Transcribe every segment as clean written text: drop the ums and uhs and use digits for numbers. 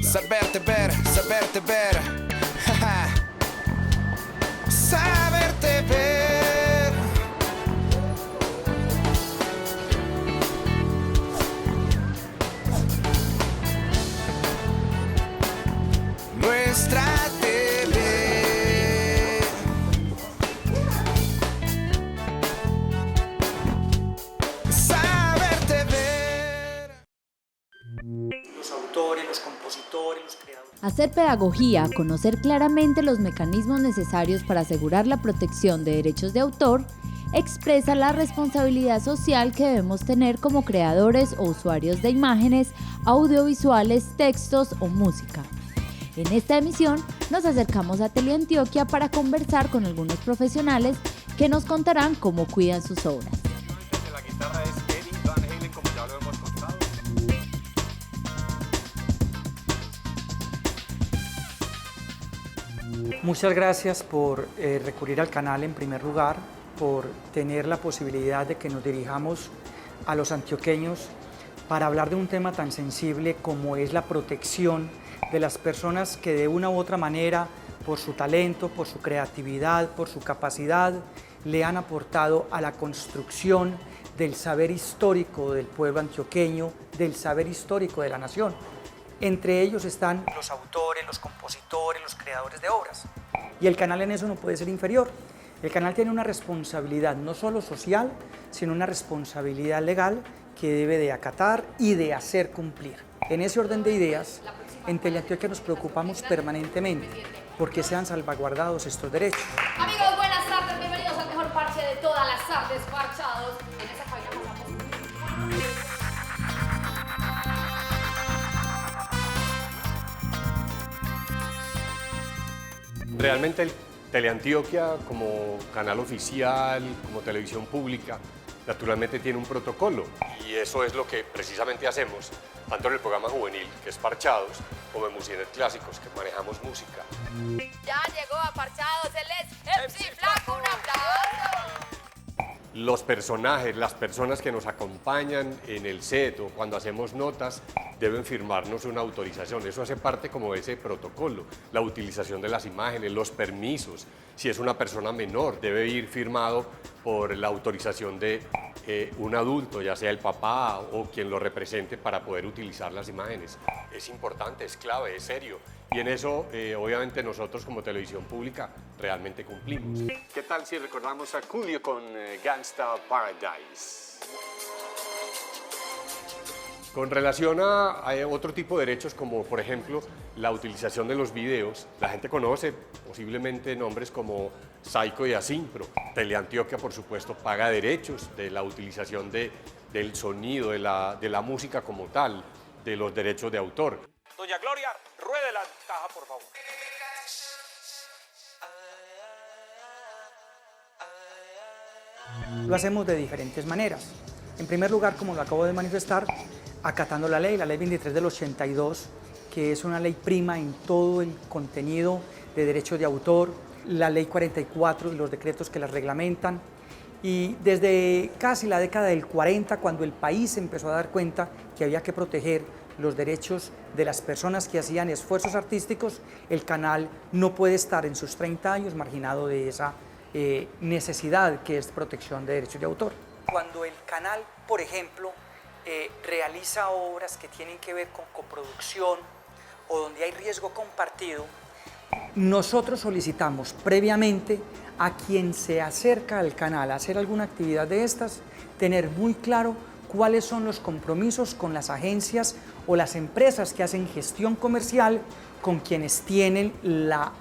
Saberte ver, saberte ver. Saberte ver. Nuestra TV. Saberte ver. Los autores, los compositores, los creadores. Hacer pedagogía, conocer claramente los mecanismos necesarios para asegurar la protección de derechos de autor, expresa la responsabilidad social que debemos tener como creadores o usuarios de imágenes, audiovisuales, textos o música. En esta emisión nos acercamos a Teleantioquia para conversar con algunos profesionales que nos contarán cómo cuidan sus obras. La guitarra es Eddie Van Halen, como ya lo hemos contado. Muchas gracias por recurrir al canal en primer lugar, por tener la posibilidad de que nos dirijamos a los antioqueños para hablar de un tema tan sensible como es la protección de las personas que de una u otra manera, por su talento, por su creatividad, por su capacidad, le han aportado a la construcción del saber histórico del pueblo antioqueño, del saber histórico de la nación. Entre ellos están los autores, los compositores, los creadores de obras. Y el canal en eso no puede ser inferior. El canal tiene una responsabilidad no solo social, sino una responsabilidad legal que debe de acatar y de hacer cumplir. En ese orden de ideas, en Teleantioquia nos preocupamos permanentemente porque sean salvaguardados estos derechos. Amigos, buenas tardes, bienvenidos al mejor parche de todas las tardes, parchados. En esa cabina pasamos. Realmente el Teleantioquia, como canal oficial, como televisión pública, naturalmente tiene un protocolo. Y eso es lo que precisamente hacemos, tanto en el programa juvenil, que es Parchados, como en Musinet Clásicos, que manejamos música. Ya llegó a parchados, él es MC Flaco, un aplauso. Los personajes, las personas que nos acompañan en el set o cuando hacemos notas, deben firmarnos una autorización. Eso hace parte como de ese protocolo. La utilización de las imágenes, los permisos. Si es una persona menor, debe ir firmado por la autorización de un adulto, ya sea el papá o quien lo represente, para poder utilizar las imágenes. Es importante, es clave, es serio. Y en eso, obviamente, nosotros como televisión pública realmente cumplimos. ¿Qué tal si recordamos a Coolio con Gangsta Paradise? Con relación a otro tipo de derechos, como por ejemplo la utilización de los videos, la gente conoce posiblemente nombres como Saico y Asimpro. Teleantioquia, por supuesto, paga derechos de la utilización del sonido, de la música como tal, de los derechos de autor. Doña Gloria, ruede la caja, por favor. Lo hacemos de diferentes maneras. En primer lugar, como lo acabo de manifestar, acatando la ley 23 del 82, que es una ley prima en todo el contenido de derechos de autor, la ley 44 y los decretos que las reglamentan. Y desde casi la década del 40, cuando el país empezó a dar cuenta que había que proteger los derechos de las personas que hacían esfuerzos artísticos, el canal no puede estar en sus 30 años marginado de esa necesidad que es protección de derechos de autor. Cuando el canal, por ejemplo, realiza obras que tienen que ver con coproducción o donde hay riesgo compartido, nosotros solicitamos previamente a quien se acerca al canal a hacer alguna actividad de estas, tener muy claro cuáles son los compromisos con las agencias o las empresas que hacen gestión comercial con quienes tienen la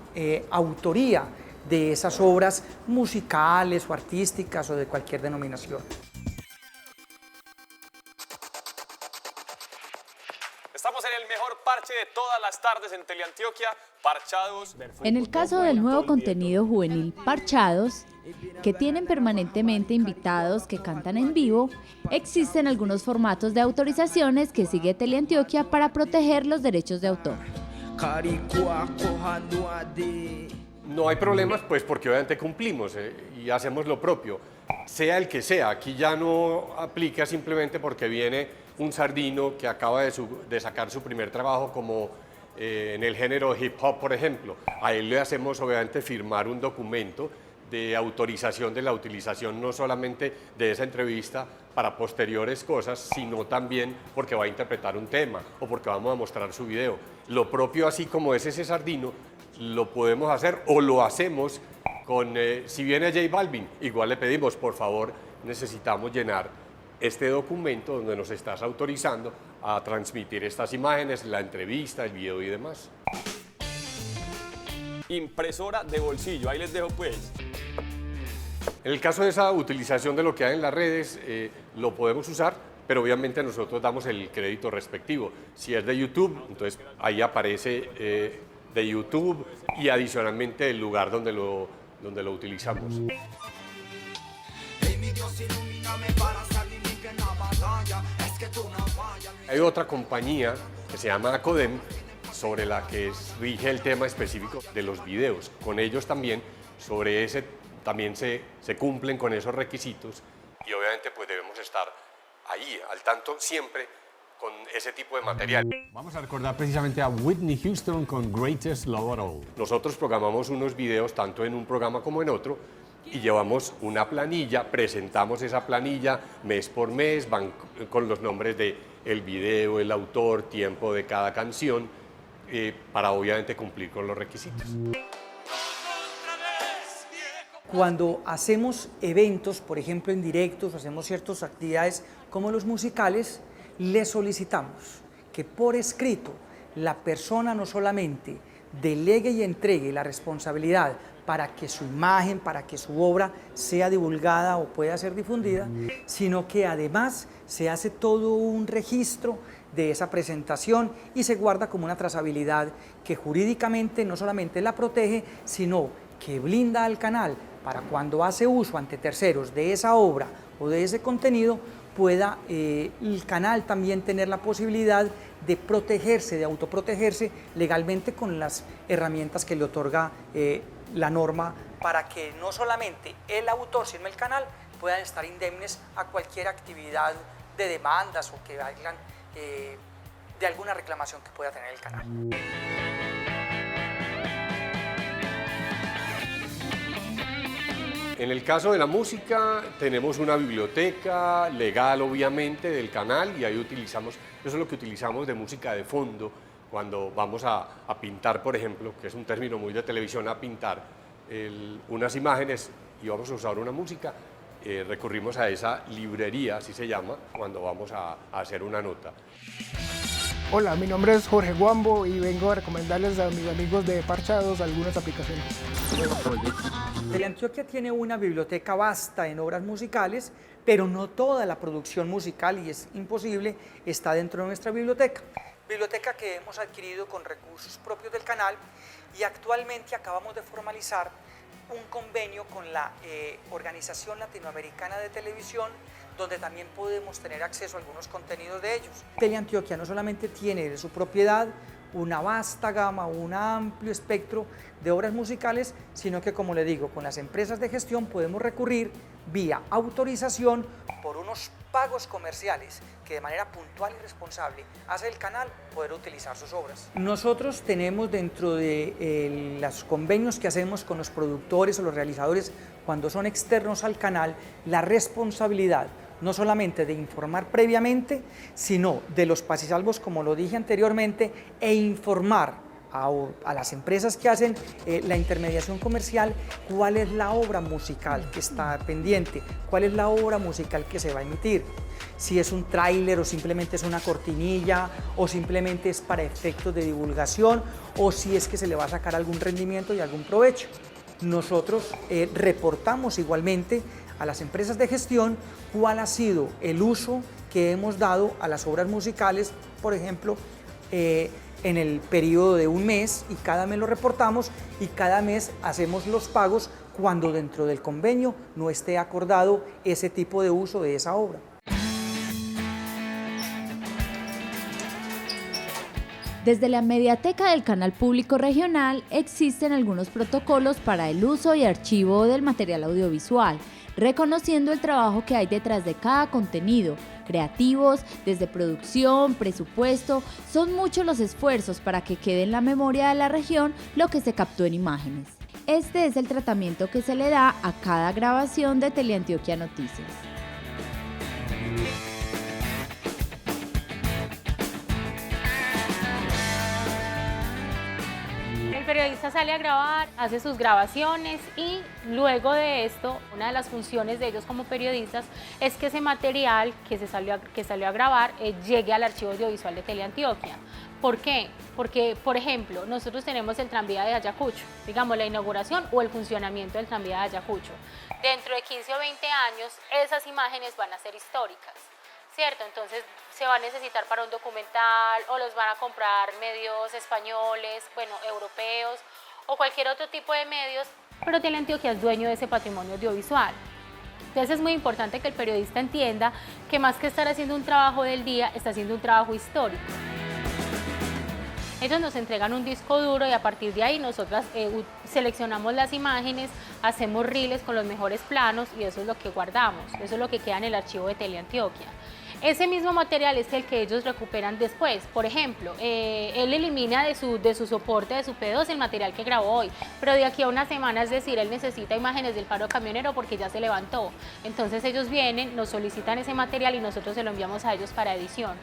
autoría de esas obras musicales o artísticas o de cualquier denominación. Estamos en el mejor parche de todas las tardes en Teleantioquia, Parchados. En el caso del nuevo contenido juvenil Parchados, que tienen permanentemente invitados que cantan en vivo, existen algunos formatos de autorizaciones que sigue Teleantioquia para proteger los derechos de autor. No hay problemas, pues porque obviamente cumplimos y hacemos lo propio, sea el que sea. Aquí ya no aplica simplemente porque viene un sardino que acaba de sacar su primer trabajo como en el género hip hop, por ejemplo. A él le hacemos obviamente firmar un documento de autorización de la utilización no solamente de esa entrevista para posteriores cosas, sino también porque va a interpretar un tema o porque vamos a mostrar su video. Lo propio, así como es ese Sardino, lo podemos hacer o lo hacemos con, si viene J Balvin, igual le pedimos, por favor, necesitamos llenar este documento donde nos estás autorizando a transmitir estas imágenes, la entrevista, el video y demás. Impresora de bolsillo, ahí les dejo pues. En el caso de esa utilización de lo que hay en las redes, lo podemos usar, pero obviamente nosotros damos el crédito respectivo. Si es de YouTube, entonces ahí aparece de YouTube y adicionalmente el lugar donde lo utilizamos. Hay otra compañía que se llama Acodem, sobre la que rige el tema específico de los videos. Con ellos también, sobre ese, también se cumplen con esos requisitos y obviamente pues debemos estar ahí, al tanto siempre con ese tipo de material. Vamos a recordar precisamente a Whitney Houston con Greatest Love of All. Nosotros programamos unos videos tanto en un programa como en otro y llevamos una planilla, presentamos esa planilla mes por mes, van con los nombres de el video, el autor, tiempo de cada canción, para obviamente cumplir con los requisitos. Cuando hacemos eventos, por ejemplo en directos, hacemos ciertas actividades como los musicales, le solicitamos que por escrito la persona no solamente delegue y entregue la responsabilidad para que su imagen, para que su obra sea divulgada o pueda ser difundida, sino que además se hace todo un registro de esa presentación y se guarda como una trazabilidad que jurídicamente no solamente la protege, sino que blinda al canal para cuando hace uso ante terceros de esa obra o de ese contenido, pueda el canal también tener la posibilidad de protegerse, de autoprotegerse legalmente con las herramientas que le otorga la norma, para que no solamente el autor, sino el canal puedan estar indemnes a cualquier actividad de demandas o que hagan de alguna reclamación que pueda tener el canal. En el caso de la música, tenemos una biblioteca legal, obviamente, del canal y ahí utilizamos, eso es lo que utilizamos de música de fondo cuando vamos a pintar, por ejemplo, que es un término muy de televisión, a pintar unas imágenes y vamos a usar una música, recurrimos a esa librería, así se llama, cuando vamos a hacer una nota. Hola, mi nombre es Jorge Guambo y vengo a recomendarles a mis amigos de Parchados algunas aplicaciones. Teleantioquia tiene una biblioteca vasta en obras musicales, pero no toda la producción musical, y es imposible, está dentro de nuestra biblioteca. Biblioteca que hemos adquirido con recursos propios del canal y actualmente acabamos de formalizar un convenio con la Organización Latinoamericana de Televisión, donde también podemos tener acceso a algunos contenidos de ellos. Teleantioquia no solamente tiene de su propiedad una vasta gama, un amplio espectro de obras musicales, sino que, como le digo, con las empresas de gestión podemos recurrir vía autorización por unos pagos comerciales que de manera puntual y responsable hace el canal poder utilizar sus obras. Nosotros tenemos dentro de los convenios que hacemos con los productores o los realizadores cuando son externos al canal, la responsabilidad no solamente de informar previamente, sino de los pasisalvos, como lo dije anteriormente, e informar a las empresas que hacen la intermediación comercial cuál es la obra musical que está pendiente, cuál es la obra musical que se va a emitir, si es un tráiler o simplemente es una cortinilla o simplemente es para efectos de divulgación o si es que se le va a sacar algún rendimiento y algún provecho. Nosotros reportamos igualmente a las empresas de gestión cuál ha sido el uso que hemos dado a las obras musicales, por ejemplo, en el periodo de un mes, y cada mes lo reportamos y cada mes hacemos los pagos cuando dentro del convenio no esté acordado ese tipo de uso de esa obra. Desde la mediateca del Canal Público Regional existen algunos protocolos para el uso y archivo del material audiovisual, reconociendo el trabajo que hay detrás de cada contenido, creativos, desde producción, presupuesto, son muchos los esfuerzos para que quede en la memoria de la región lo que se captó en imágenes. Este es el tratamiento que se le da a cada grabación de Teleantioquia Noticias. El periodista sale a grabar, hace sus grabaciones y luego de esto, una de las funciones de ellos como periodistas es que ese material que salió a grabar llegue al archivo audiovisual de Teleantioquia. ¿Por qué? Porque, por ejemplo, nosotros tenemos el tranvía de Ayacucho, digamos la inauguración o el funcionamiento del tranvía de Ayacucho. Dentro de 15 o 20 años, esas imágenes van a ser históricas, ¿cierto? Entonces se va a necesitar para un documental o los van a comprar medios españoles, bueno, europeos o cualquier otro tipo de medios, pero Teleantioquia es dueño de ese patrimonio audiovisual. Entonces es muy importante que el periodista entienda que más que estar haciendo un trabajo del día, está haciendo un trabajo histórico. Ellos nos entregan un disco duro y a partir de ahí nosotras seleccionamos las imágenes, hacemos reels con los mejores planos y eso es lo que guardamos, eso es lo que queda en el archivo de Teleantioquia. Ese mismo material es el que ellos recuperan después. Por ejemplo, él elimina de su soporte, de su P2, el material que grabó hoy, pero de aquí a una semana, es decir, él necesita imágenes del paro camionero porque ya se levantó. Entonces ellos vienen, nos solicitan ese material y nosotros se lo enviamos a ellos para edición.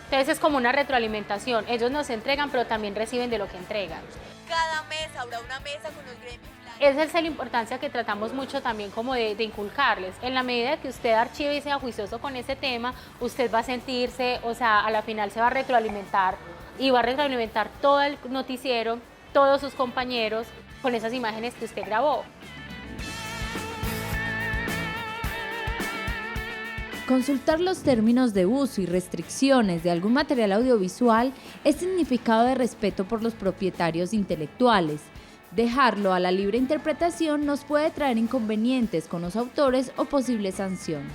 Entonces es como una retroalimentación, ellos nos entregan pero también reciben de lo que entregan. Cada mes habrá una mesa con los gremios. Esa es la importancia que tratamos mucho también como de inculcarles. En la medida que usted archive y sea juicioso con ese tema, usted va a sentirse, o sea, a la final se va a retroalimentar y va a retroalimentar todo el noticiero, todos sus compañeros con esas imágenes que usted grabó. Consultar los términos de uso y restricciones de algún material audiovisual es significado de respeto por los propietarios intelectuales. Dejarlo a la libre interpretación nos puede traer inconvenientes con los autores o posibles sanciones.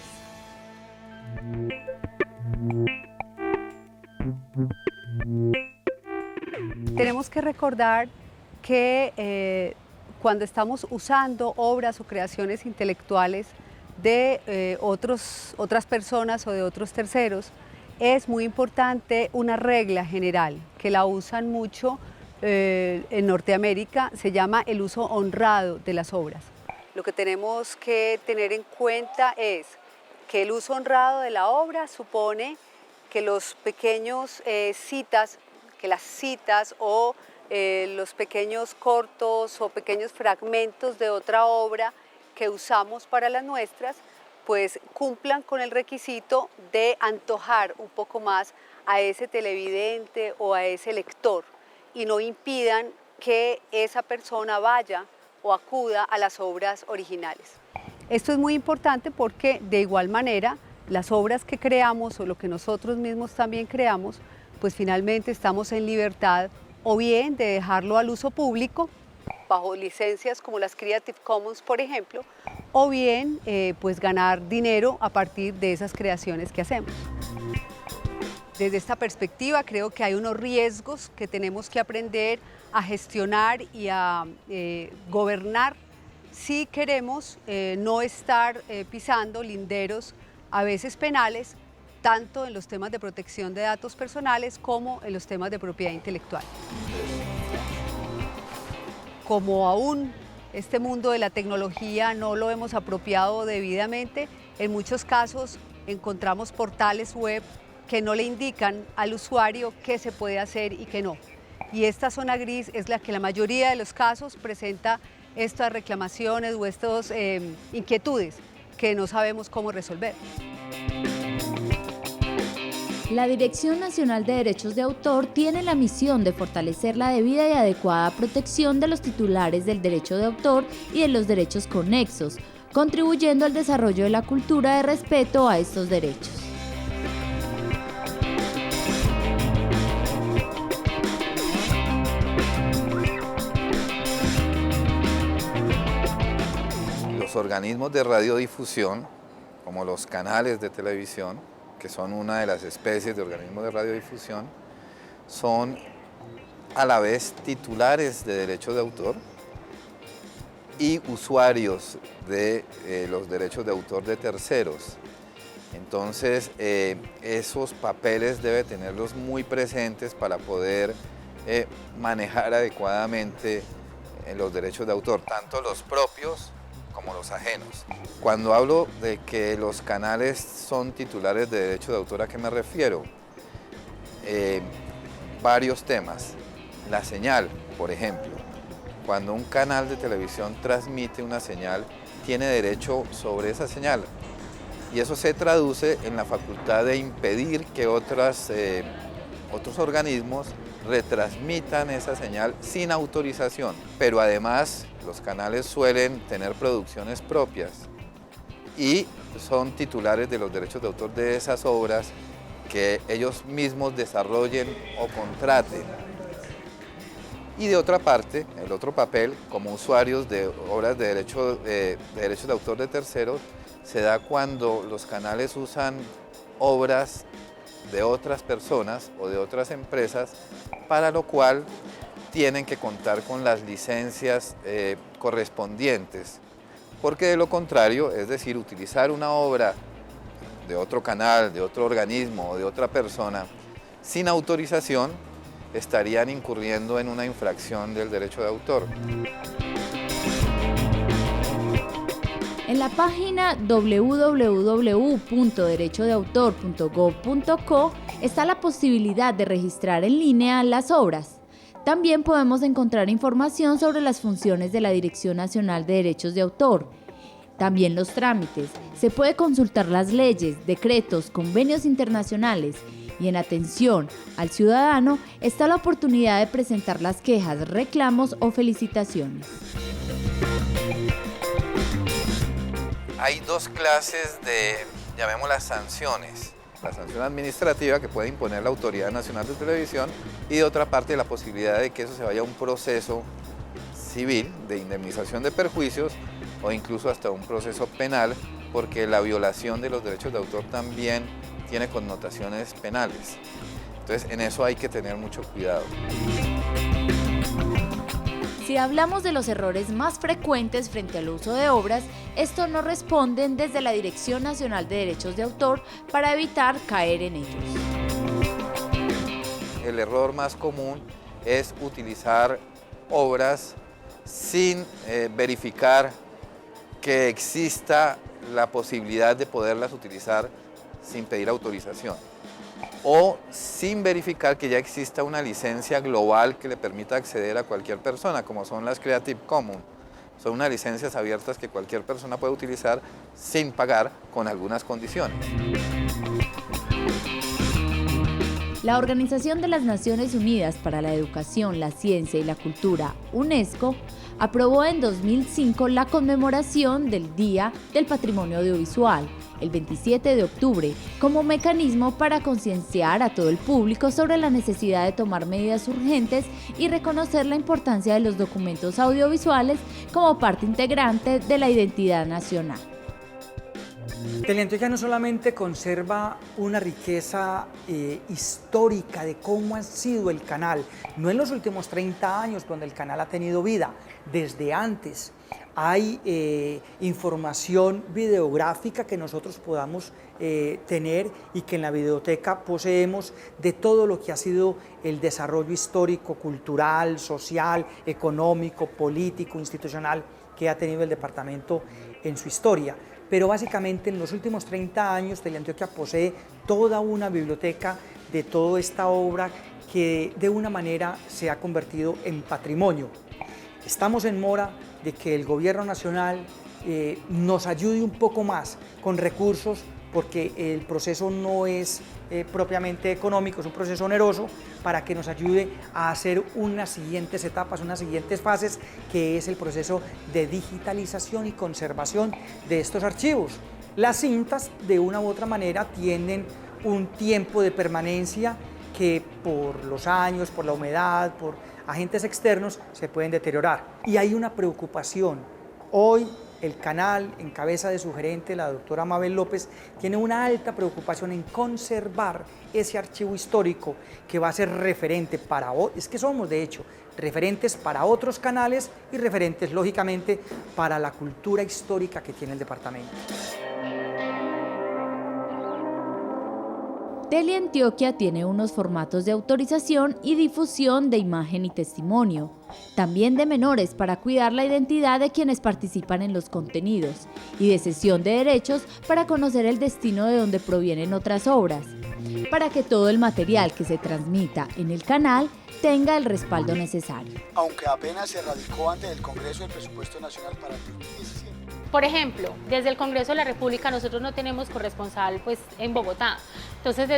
Tenemos que recordar que cuando estamos usando obras o creaciones intelectuales de otras personas o de otros terceros, es muy importante una regla general que la usan mucho en Norteamérica, se llama el uso honrado de las obras. Lo que tenemos que tener en cuenta es que el uso honrado de la obra supone que los pequeños las citas o los pequeños cortos o pequeños fragmentos de otra obra que usamos para las nuestras, pues cumplan con el requisito de antojar un poco más a ese televidente o a ese lector y no impidan que esa persona vaya o acuda a las obras originales. Esto es muy importante porque de igual manera las obras que creamos o lo que nosotros mismos también creamos, pues finalmente estamos en libertad o bien de dejarlo al uso público bajo licencias como las Creative Commons, por ejemplo, o bien pues ganar dinero a partir de esas creaciones que hacemos. Desde esta perspectiva creo que hay unos riesgos que tenemos que aprender a gestionar y a gobernar si queremos no estar pisando linderos a veces penales, tanto en los temas de protección de datos personales como en los temas de propiedad intelectual. Como aún este mundo de la tecnología no lo hemos apropiado debidamente, en muchos casos encontramos portales web que no le indican al usuario qué se puede hacer y qué no. Y esta zona gris es la que la mayoría de los casos presenta estas reclamaciones o estas inquietudes que no sabemos cómo resolver. La Dirección Nacional de Derechos de Autor tiene la misión de fortalecer la debida y adecuada protección de los titulares del derecho de autor y de los derechos conexos, contribuyendo al desarrollo de la cultura de respeto a estos derechos. Los organismos de radiodifusión, como los canales de televisión, que son una de las especies de organismos de radiodifusión, son a la vez titulares de derechos de autor y usuarios de los derechos de autor de terceros. Entonces, esos papeles debe tenerlos muy presentes para poder manejar adecuadamente los derechos de autor, tanto los propios como los ajenos. Cuando hablo de que los canales son titulares de derecho de autor, ¿a qué me refiero? Varios temas. La señal, por ejemplo. Cuando un canal de televisión transmite una señal, tiene derecho sobre esa señal. Y eso se traduce en la facultad de impedir que otros organismos retransmitan esa señal sin autorización. Pero además, los canales suelen tener producciones propias y son titulares de los derechos de autor de esas obras que ellos mismos desarrollen o contraten. Y de otra parte, el otro papel, como usuarios de obras de derechos de autor de terceros, se da cuando los canales usan obras de otras personas o de otras empresas, para lo cual tienen que contar con las licencias correspondientes. Porque de lo contrario, es decir, utilizar una obra de otro canal, de otro organismo o de otra persona sin autorización, estarían incurriendo en una infracción del derecho de autor. En la página www.derechodeautor.gov.co está la posibilidad de registrar en línea las obras. También podemos encontrar información sobre las funciones de la Dirección Nacional de Derechos de Autor. También los trámites. Se puede consultar las leyes, decretos, convenios internacionales. Y en atención al ciudadano está la oportunidad de presentar las quejas, reclamos o felicitaciones. Hay dos clases de, llamémoslas, sanciones. La sanción administrativa que puede imponer la Autoridad Nacional de Televisión y de otra parte la posibilidad de que eso se vaya a un proceso civil de indemnización de perjuicios o incluso hasta un proceso penal, porque la violación de los derechos de autor también tiene connotaciones penales. Entonces, en eso hay que tener mucho cuidado. Si hablamos de los errores más frecuentes frente al uso de obras, estos nos responden desde la Dirección Nacional de Derechos de Autor para evitar caer en ellos. El error más común es utilizar obras sin verificar que exista la posibilidad de poderlas utilizar sin pedir autorización, o sin verificar que ya exista una licencia global que le permita acceder a cualquier persona, como son las Creative Commons. Son unas licencias abiertas que cualquier persona puede utilizar sin pagar, con algunas condiciones. La Organización de las Naciones Unidas para la Educación, la Ciencia y la Cultura, UNESCO, aprobó en 2005 la conmemoración del Día del Patrimonio Audiovisual, el 27 de octubre, como mecanismo para concienciar a todo el público sobre la necesidad de tomar medidas urgentes y reconocer la importancia de los documentos audiovisuales como parte integrante de la identidad nacional. Teleantioquia no solamente conserva una riqueza histórica de cómo ha sido el canal, no en los últimos 30 años donde el canal ha tenido vida, desde antes. Hay información videográfica que nosotros podamos tener y que en la videoteca poseemos de todo lo que ha sido el desarrollo histórico, cultural, social, económico, político, institucional que ha tenido el departamento en su historia. Pero básicamente en los últimos 30 años Teleantioquia posee toda una biblioteca de toda esta obra que de una manera se ha convertido en patrimonio. Estamos en mora de que el gobierno nacional nos ayude un poco más con recursos, porque el proceso no es propiamente económico, es un proceso oneroso, para que nos ayude a hacer unas siguientes etapas, unas siguientes fases, que es el proceso de digitalización y conservación de estos archivos. Las cintas, de una u otra manera, tienen un tiempo de permanencia que por los años, por la humedad, por agentes externos, se pueden deteriorar. Y hay una preocupación. Hoy el canal, en cabeza de su gerente, la doctora Mabel López, tiene una alta preocupación en conservar ese archivo histórico que va a ser referente para, es que somos de hecho referentes para otros canales y referentes lógicamente para la cultura histórica que tiene el departamento. Teleantioquia tiene unos formatos de autorización y difusión de imagen y testimonio, también de menores para cuidar la identidad de quienes participan en los contenidos, y de cesión de derechos para conocer el destino de donde provienen otras obras, para que todo el material que se transmita en el canal tenga el respaldo necesario. Aunque apenas se radicó ante el Congreso el presupuesto nacional para el 2017. Por ejemplo, desde el Congreso de la República nosotros no tenemos corresponsal pues, en Bogotá. Entonces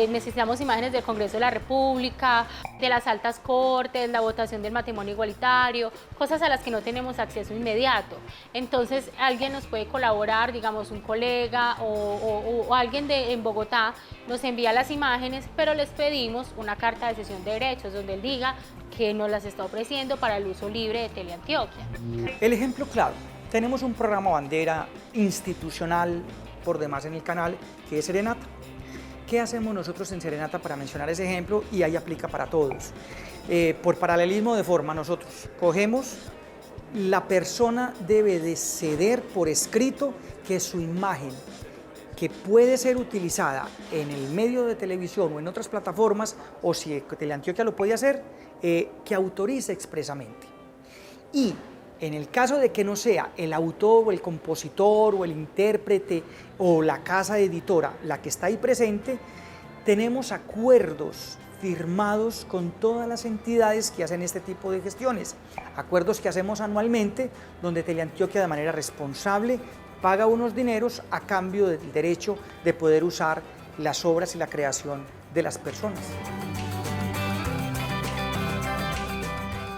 necesitamos imágenes del Congreso de la República, de las altas cortes, la votación del matrimonio igualitario, cosas a las que no tenemos acceso inmediato. Entonces alguien nos puede colaborar, digamos un colega o alguien en Bogotá nos envía las imágenes, pero les pedimos una carta de cesión de derechos donde él diga que nos las está ofreciendo para el uso libre de Teleantioquia. El ejemplo claro. Tenemos un programa bandera institucional por demás en el canal, que es Serenata. ¿Qué hacemos nosotros en Serenata para mencionar ese ejemplo? Y ahí aplica para todos. Por paralelismo de forma, nosotros cogemos, la persona debe de ceder por escrito que su imagen, que puede ser utilizada en el medio de televisión o en otras plataformas, o si Teleantioquia lo puede hacer, que autorice expresamente. Y en el caso de que no sea el autor o el compositor o el intérprete o la casa editora la que está ahí presente, tenemos acuerdos firmados con todas las entidades que hacen este tipo de gestiones. Acuerdos que hacemos anualmente, donde Teleantioquia de manera responsable paga unos dineros a cambio del derecho de poder usar las obras y la creación de las personas.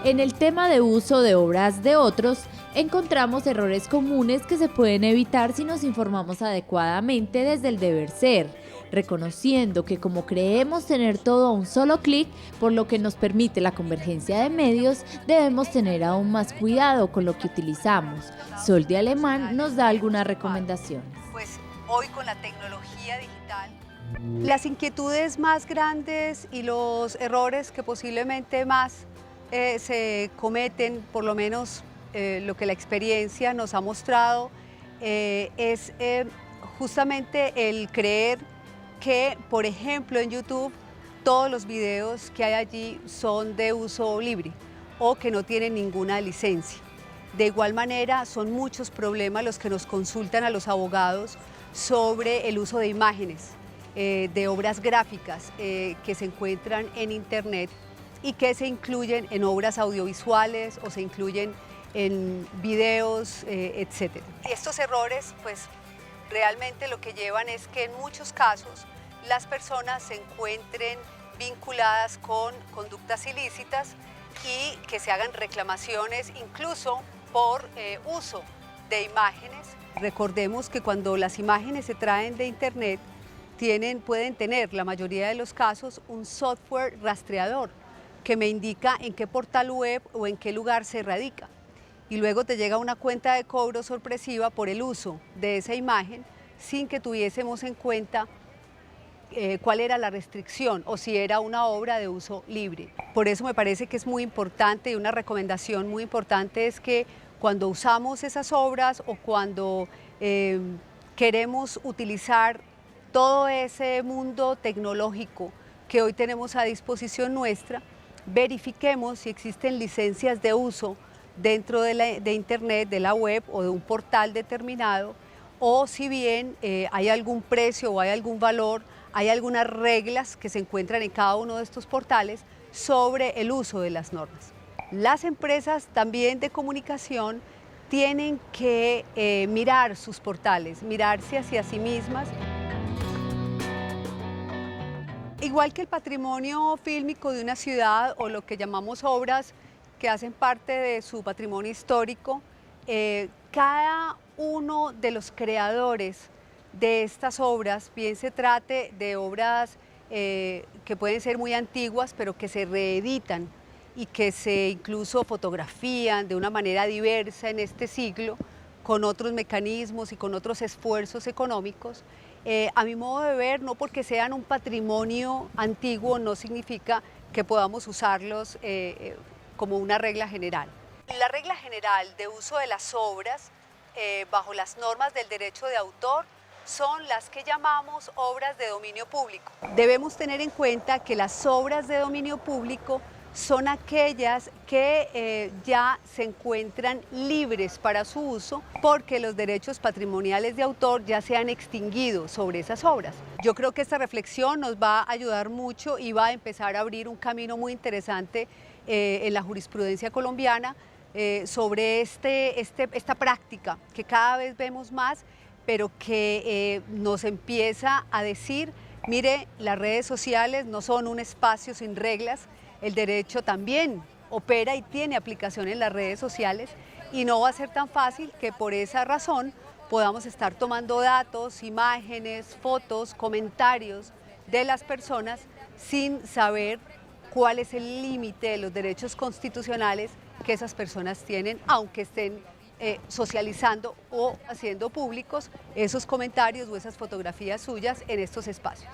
En el tema de uso de obras de otros, encontramos errores comunes que se pueden evitar si nos informamos adecuadamente desde el deber ser, reconociendo que como creemos tener todo a un solo clic, por lo que nos permite la convergencia de medios, debemos tener aún más cuidado con lo que utilizamos. Sol de Alemán nos da algunas recomendaciones. Pues hoy con la tecnología digital, las inquietudes más grandes y los errores que posiblemente más se cometen, por lo menos lo que la experiencia nos ha mostrado, es justamente el creer que, por ejemplo, en YouTube todos los videos que hay allí son de uso libre o que no tienen ninguna licencia. De igual manera, son muchos problemas los que nos consultan a los abogados sobre el uso de imágenes, de obras gráficas que se encuentran en Internet y que se incluyen en obras audiovisuales o se incluyen en videos, etc. Estos errores, pues, realmente lo que llevan es que en muchos casos las personas se encuentren vinculadas con conductas ilícitas y que se hagan reclamaciones incluso por uso de imágenes. Recordemos que cuando las imágenes se traen de Internet, pueden tener, la mayoría de los casos, un software rastreador que me indica en qué portal web o en qué lugar se radica. Y luego te llega una cuenta de cobro sorpresiva por el uso de esa imagen sin que tuviésemos en cuenta cuál era la restricción o si era una obra de uso libre. Por eso me parece que es muy importante y una recomendación muy importante es que cuando usamos esas obras o cuando queremos utilizar todo ese mundo tecnológico que hoy tenemos a disposición nuestra, verifiquemos si existen licencias de uso dentro de Internet, de la web o de un portal determinado, o si bien hay algún precio o hay algún valor, hay algunas reglas que se encuentran en cada uno de estos portales sobre el uso de las normas. Las empresas también de comunicación tienen que mirar sus portales, mirarse hacia sí mismas. Igual que el patrimonio fílmico de una ciudad o lo que llamamos obras que hacen parte de su patrimonio histórico, cada uno de los creadores de estas obras, bien se trate de obras que pueden ser muy antiguas, pero que se reeditan y que se incluso fotografían de una manera diversa en este siglo, con otros mecanismos y con otros esfuerzos económicos, a mi modo de ver, no porque sean un patrimonio antiguo, no significa que podamos usarlos como una regla general. La regla general de uso de las obras bajo las normas del derecho de autor son las que llamamos obras de dominio público. Debemos tener en cuenta que las obras de dominio público son aquellas que ya se encuentran libres para su uso porque los derechos patrimoniales de autor ya se han extinguido sobre esas obras. Yo creo que esta reflexión nos va a ayudar mucho y va a empezar a abrir un camino muy interesante en la jurisprudencia colombiana sobre esta práctica que cada vez vemos más, pero que nos empieza a decir, mire, las redes sociales no son un espacio sin reglas, el derecho también opera y tiene aplicación en las redes sociales y no va a ser tan fácil que por esa razón podamos estar tomando datos, imágenes, fotos, comentarios de las personas sin saber cuál es el límite de los derechos constitucionales que esas personas tienen, aunque estén socializando o haciendo públicos esos comentarios o esas fotografías suyas en estos espacios.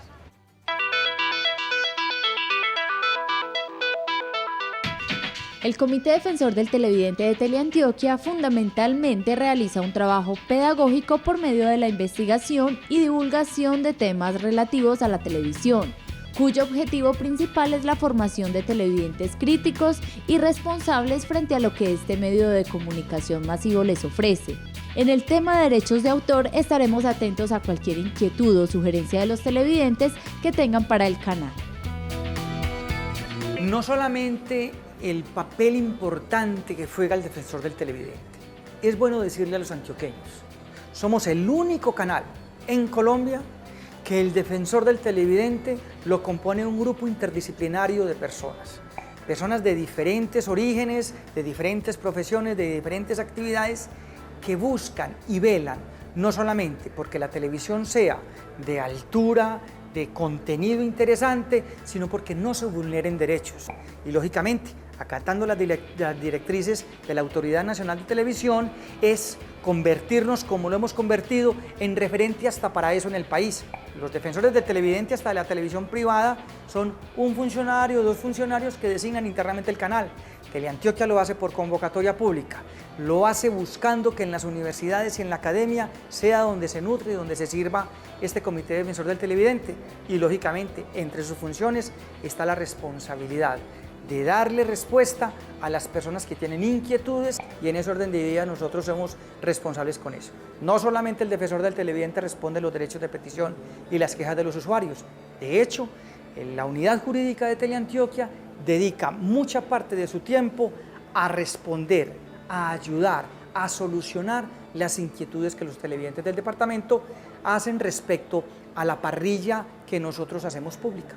El Comité Defensor del Televidente de Teleantioquia fundamentalmente realiza un trabajo pedagógico por medio de la investigación y divulgación de temas relativos a la televisión, cuyo objetivo principal es la formación de televidentes críticos y responsables frente a lo que este medio de comunicación masivo les ofrece. En el tema de derechos de autor estaremos atentos a cualquier inquietud o sugerencia de los televidentes que tengan para el canal. No solamente el papel importante que juega el defensor del televidente. Es bueno decirle a los antioqueños, somos el único canal en Colombia que el defensor del televidente lo compone un grupo interdisciplinario de personas de diferentes orígenes, de diferentes profesiones, de diferentes actividades, que buscan y velan no solamente porque la televisión sea de altura, de contenido interesante, sino porque no se vulneren derechos. Y lógicamente, acatando las directrices de la Autoridad Nacional de Televisión, es convertirnos, como lo hemos convertido, en referente hasta para eso en el país. Los defensores del televidente hasta de la televisión privada son un funcionario o dos funcionarios que designan internamente el canal. Teleantioquia lo hace por convocatoria pública, lo hace buscando que en las universidades y en la academia sea donde se nutre y donde se sirva este Comité Defensor del Televidente. Y lógicamente, entre sus funciones está la responsabilidad de darle respuesta a las personas que tienen inquietudes, y en ese orden de idea nosotros somos responsables con eso. No solamente el defensor del televidente responde los derechos de petición y las quejas de los usuarios. De hecho, la unidad jurídica de Teleantioquia dedica mucha parte de su tiempo a responder, a ayudar, a solucionar las inquietudes que los televidentes del departamento hacen respecto a la parrilla que nosotros hacemos pública.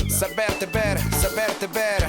Saberte ver, saberte ver.